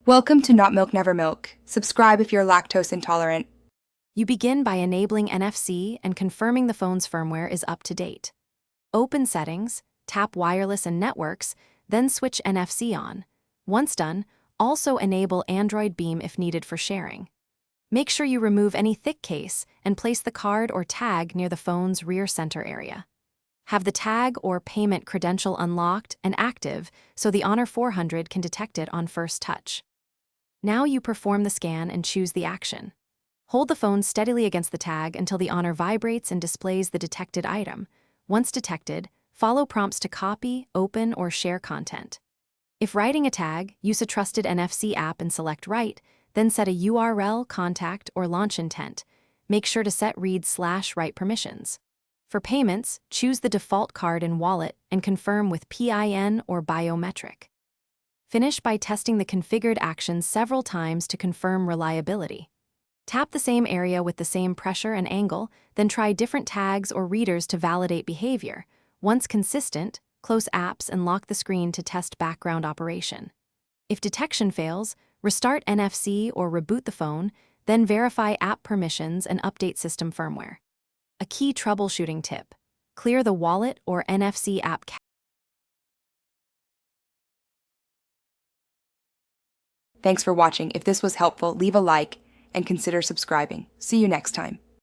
Welcome to Not Milk Never Milk. Subscribe if you're lactose intolerant. You begin by enabling NFC and confirming the phone's firmware is up to date. Open Settings, tap Wireless and Networks, then switch NFC on. Once done, also enable Android Beam if needed for sharing. Make sure you remove any thick case and place the card or tag near the phone's rear center area. Have the tag or payment credential unlocked and active so the Honor 400 can detect it on first touch. Now you perform the scan and choose the action. Hold the phone steadily against the tag until the Honor vibrates and displays the detected item. Once detected, follow prompts to copy, open, or share content. If writing a tag, use a trusted NFC app and select Write, then set a URL, contact, or launch intent. Make sure to set read/write permissions. For payments, choose the default card and wallet and confirm with PIN or biometric. Finish by testing the configured actions several times to confirm reliability. Tap the same area with the same pressure and angle, then try different tags or readers to validate behavior. Once consistent, close apps and lock the screen to test background operation. If detection fails, restart NFC or reboot the phone, then verify app permissions and update system firmware. A key troubleshooting tip: clear the wallet or NFC app cache. Thanks for watching. If this was helpful, leave a like and consider subscribing. See you next time.